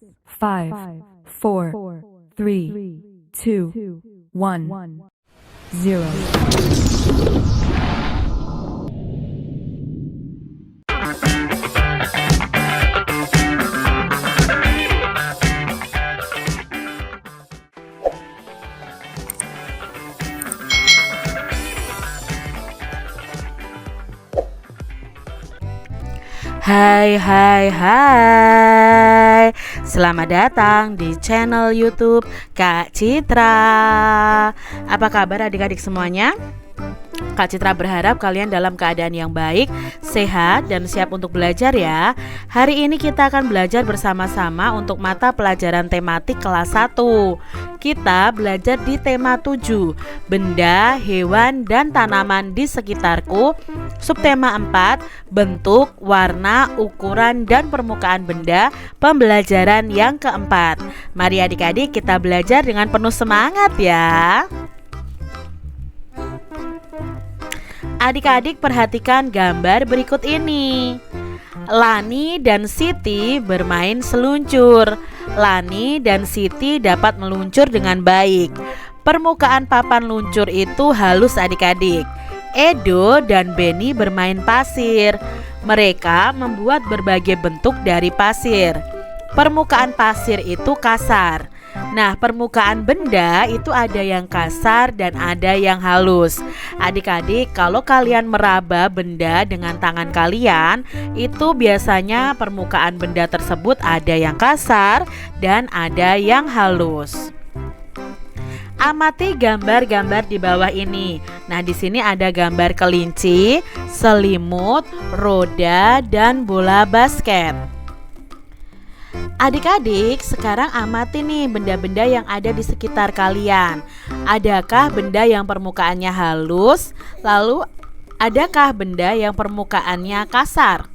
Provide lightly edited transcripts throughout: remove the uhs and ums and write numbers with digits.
5, 4, 3, 2, 1, 0. Hai, selamat datang di channel YouTube Kak Citra. Apa kabar adik-adik semuanya? Kak Citra berharap kalian dalam keadaan yang baik, sehat, dan siap untuk belajar ya. Hari ini kita akan belajar bersama-sama untuk mata pelajaran tematik kelas 1. Kita belajar di tema 7, benda, hewan, dan tanaman di sekitarku. Subtema 4, bentuk, warna, ukuran, dan permukaan benda, pembelajaran yang keempat. Mari adik-adik kita belajar dengan penuh semangat ya. Adik-adik perhatikan gambar berikut ini. Lani dan Siti bermain seluncur. Lani dan Siti dapat meluncur dengan baik. Permukaan papan luncur itu halus adik-adik. Edo dan Beni bermain pasir. Mereka membuat berbagai bentuk dari pasir. Permukaan pasir itu kasar. Nah, permukaan benda itu ada yang kasar dan ada yang halus. Adik-adik, kalau kalian meraba benda dengan tangan kalian, itu biasanya permukaan benda tersebut ada yang kasar dan ada yang halus. Amati gambar-gambar di bawah ini. Nah, di sini ada gambar kelinci, selimut, roda, dan bola basket. Adik-adik, sekarang amati nih benda-benda yang ada di sekitar kalian. Adakah benda yang permukaannya halus? Lalu, adakah benda yang permukaannya kasar?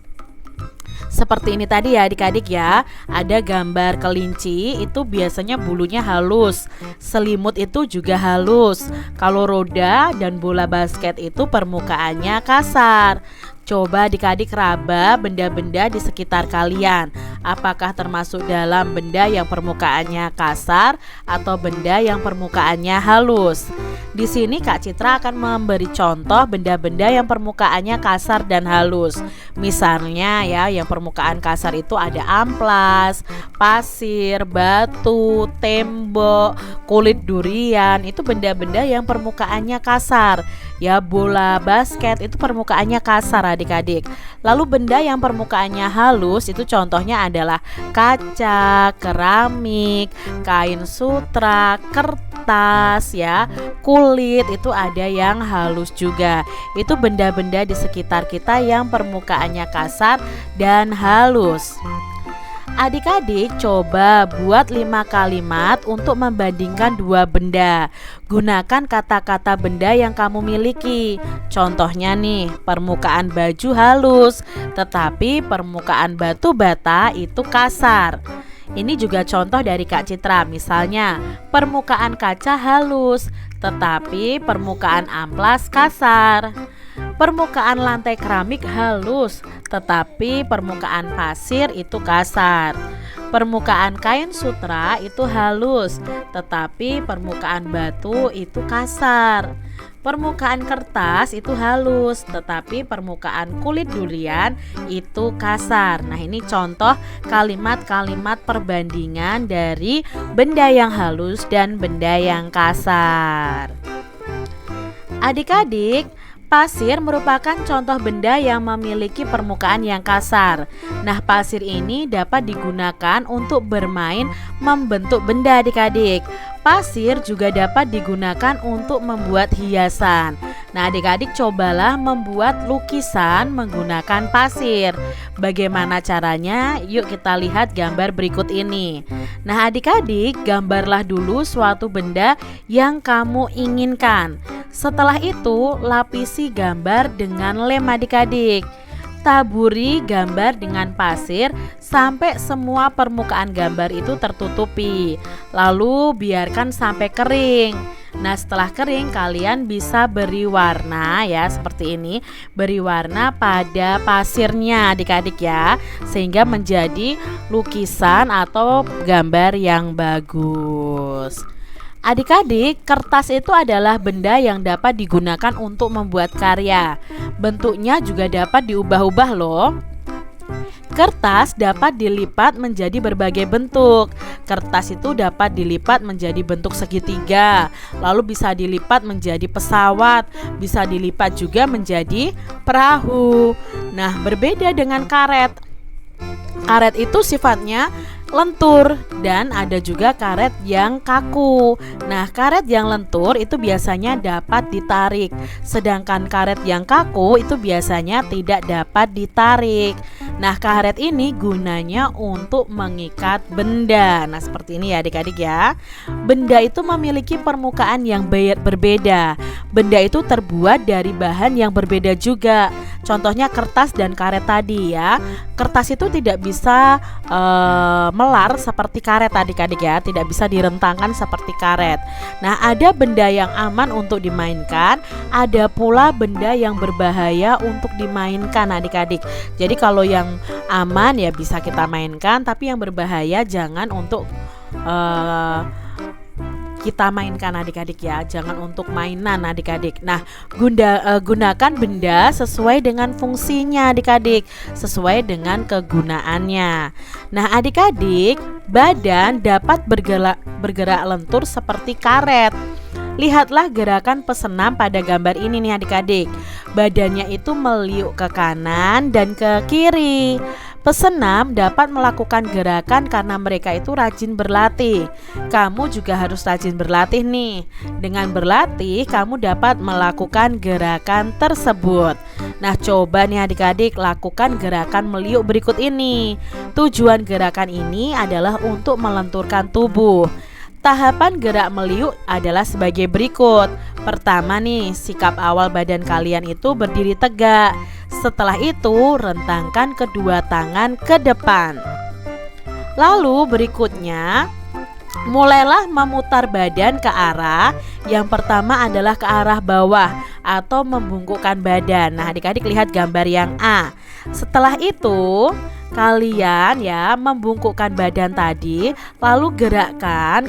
Seperti ini tadi ya adik-adik ya. Ada gambar kelinci, itu biasanya bulunya halus. Selimut itu juga halus. Kalau roda dan bola basket itu permukaannya kasar. Coba adik-adik raba benda-benda di sekitar kalian. Apakah termasuk dalam benda yang permukaannya kasar atau benda yang permukaannya halus? Di sini Kak Citra akan memberi contoh benda-benda yang permukaannya kasar dan halus. Misalnya ya, yang permukaan kasar itu ada amplas, pasir, batu, tembok, kulit durian. Itu benda-benda yang permukaannya kasar. Ya, bola basket itu permukaannya kasar adik-adik. Lalu benda yang permukaannya halus itu contohnya adalah kaca, keramik, kain sutra, kertas ya, kulit itu ada yang halus juga. Itu benda-benda di sekitar kita yang permukaannya kasar dan halus. Adik-adik coba buat 5 kalimat untuk membandingkan dua benda. Gunakan kata-kata benda yang kamu miliki. Contohnya nih, permukaan baju halus, tetapi permukaan batu bata itu kasar. Ini juga contoh dari Kak Citra. Misalnya, permukaan kaca halus, tetapi permukaan amplas kasar. Permukaan lantai keramik halus, tetapi permukaan pasir itu kasar. Permukaan kain sutra itu halus, tetapi permukaan batu itu kasar. Permukaan kertas itu halus, tetapi permukaan kulit durian itu kasar. Nah, ini contoh kalimat-kalimat perbandingan dari benda yang halus dan benda yang kasar. Adik-adik, pasir merupakan contoh benda yang memiliki permukaan yang kasar. Nah, pasir ini dapat digunakan untuk bermain membentuk benda adik-adik. Pasir juga dapat digunakan untuk membuat hiasan. Nah, adik-adik cobalah membuat lukisan menggunakan pasir. Bagaimana caranya? Yuk kita lihat gambar berikut ini. Nah, adik-adik gambarlah dulu suatu benda yang kamu inginkan. Setelah itu, lapisi gambar dengan lem adik-adik. Taburi gambar dengan pasir sampai semua permukaan gambar itu tertutupi. Lalu biarkan sampai kering. Nah, setelah kering kalian bisa beri warna ya seperti ini, beri warna pada pasirnya adik-adik ya, sehingga menjadi lukisan atau gambar yang bagus. Adik-adik, kertas itu adalah benda yang dapat digunakan untuk membuat karya. Bentuknya juga dapat diubah-ubah loh. Kertas dapat dilipat menjadi berbagai bentuk. Kertas itu dapat dilipat menjadi bentuk segitiga, lalu bisa dilipat menjadi pesawat, bisa dilipat juga menjadi perahu. Nah, berbeda dengan karet. Karet itu sifatnya lentur dan ada juga karet yang kaku. Nah, karet yang lentur itu biasanya dapat ditarik, sedangkan karet yang kaku itu biasanya tidak dapat ditarik. Nah, karet ini gunanya untuk mengikat benda. Nah, seperti ini ya adik-adik ya. Benda itu memiliki permukaan yang berbeda. Benda itu terbuat dari bahan yang berbeda juga. Contohnya kertas dan karet tadi ya. Kertas itu tidak bisa melar seperti karet adik-adik ya, tidak bisa direntangkan seperti karet. Nah, ada benda yang aman untuk dimainkan, ada pula benda yang berbahaya untuk dimainkan adik-adik. Jadi kalau yang aman ya bisa kita mainkan, tapi yang berbahaya jangan untuk kita mainkan adik-adik ya, jangan untuk mainan adik-adik. Nah, gunakan benda sesuai dengan fungsinya adik-adik, sesuai dengan kegunaannya. Nah, adik-adik, badan dapat bergerak lentur seperti karet. Lihatlah gerakan pesenam pada gambar ini nih adik-adik. Badannya itu meliuk ke kanan dan ke kiri. Pesenam dapat melakukan gerakan karena mereka itu rajin berlatih. Kamu juga harus rajin berlatih nih. Dengan berlatih, kamu dapat melakukan gerakan tersebut. Nah, coba nih adik-adik lakukan gerakan meliuk berikut ini. Tujuan gerakan ini adalah untuk melenturkan tubuh. Tahapan gerak meliuk adalah sebagai berikut. Pertama nih, sikap awal badan kalian itu berdiri tegak. Setelah itu, rentangkan kedua tangan ke depan. Lalu berikutnya, mulailah memutar badan ke arah. Yang pertama adalah ke arah bawah atau membungkukkan badan. Nah, adik-adik lihat gambar yang A. Setelah itu, kalian ya membungkukkan badan tadi, lalu gerakkan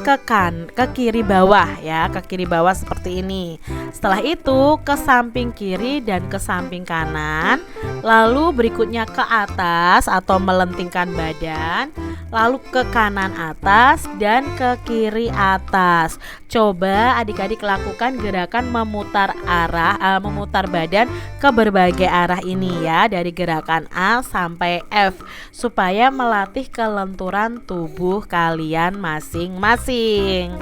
ke kiri bawah ya, ke kiri bawah seperti ini. Setelah itu ke samping kiri dan ke samping kanan. Lalu berikutnya ke atas atau melentingkan badan, lalu ke kanan atas dan ke kiri atas. Coba adik-adik lakukan gerakan memutar badan ke berbagai arah ini ya, dari gerakan A sampai F, supaya melatih kelenturan tubuh kalian masing-masing.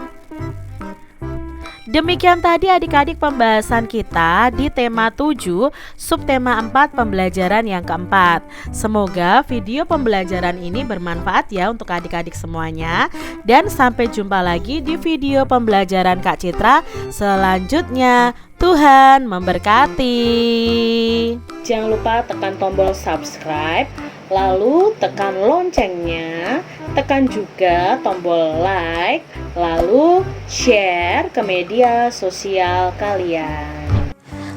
Demikian tadi adik-adik pembahasan kita di tema 7, subtema 4 pembelajaran yang keempat. Semoga video pembelajaran ini bermanfaat ya untuk adik-adik semuanya. Dan sampai jumpa lagi di video pembelajaran Kak Citra selanjutnya. Tuhan memberkati. Jangan lupa tekan tombol subscribe, lalu tekan loncengnya, tekan juga tombol like, lalu share ke media sosial kalian.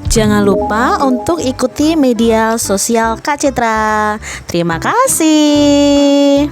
Jangan lupa untuk ikuti media sosial Kak Citra. Terima kasih.